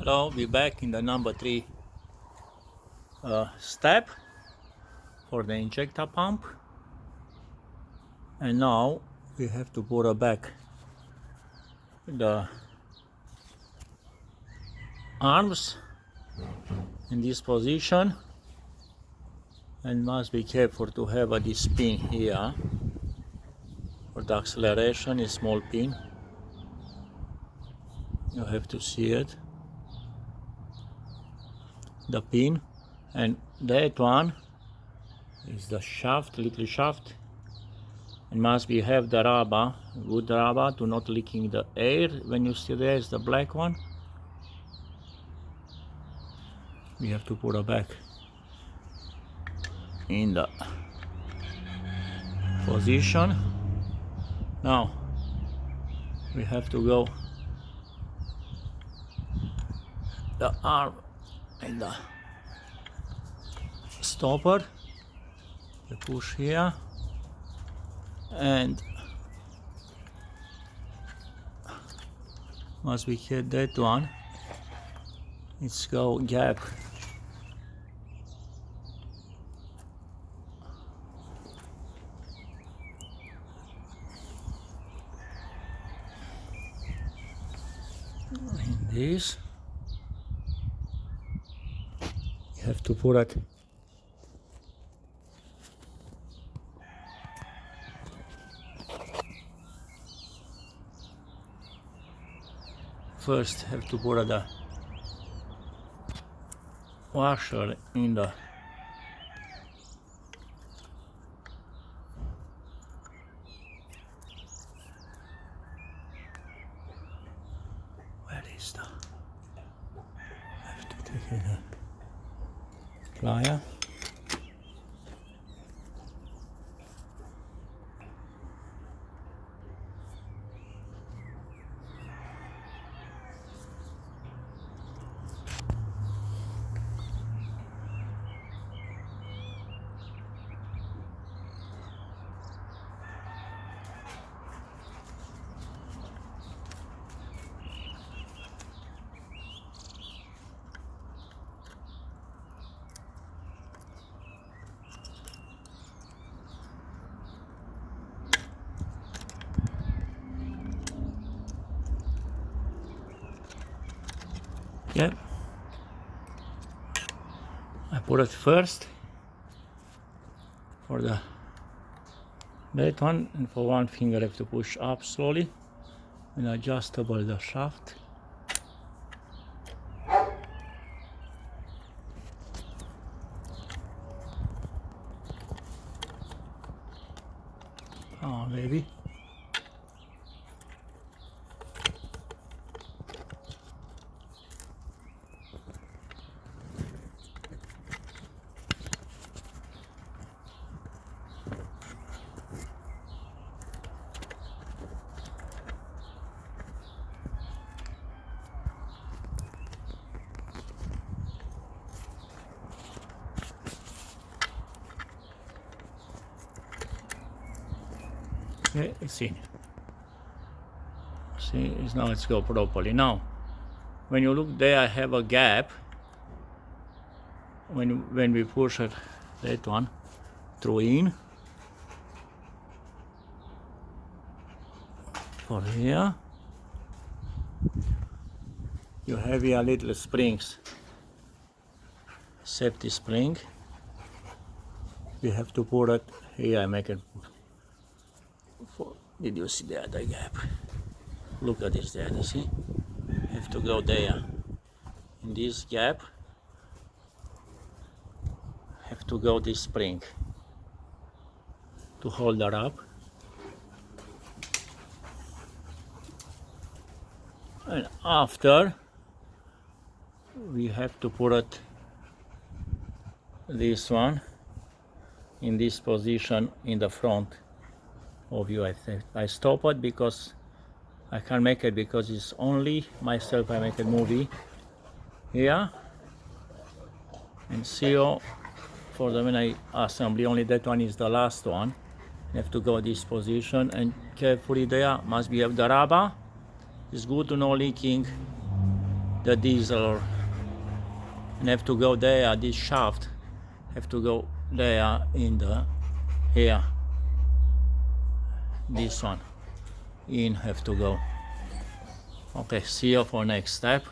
Hello, we're back in the number 3 step for the injector pump, and now we have to put back the arms in this position, and must be careful to have this pin here for the acceleration. A small pin, you have to see it, the pin, and that one is the shaft, little shaft, and must be have the rubber, good rubber, to not leaking the air. When you see there is the black one, we have to put it back in the position. Now we have to go the arm and the stopper, you push here, and must be hit that one. It's go gap. In this, you have to put it first. Have to put the washer in the where is the, have to take a plier. Yep, I put it first for the that one, and for one finger I have to push up slowly and adjustable the shaft. Oh baby. Okay, see, it's now it's go properly. Now when you look there, I have a gap when we push it, that one through in for here. You have here little springs, safety spring. We have to put it here. I make it for, did you see the other gap? Look at this there, you see? Have to go there in this gap. Have to go this spring to hold it up, and after we have to put it this one in this position in the front of you. I stop it because I can't make it, because it's only myself. I make a movie here and seal for the when I assembly. Only that one is the last one. You have to go this position and carefully there. Must be have the rubber. It's good to know leaking the diesel, and have to go there. This shaft have to go there in the here. This one in have to go. Okay, see you for next step.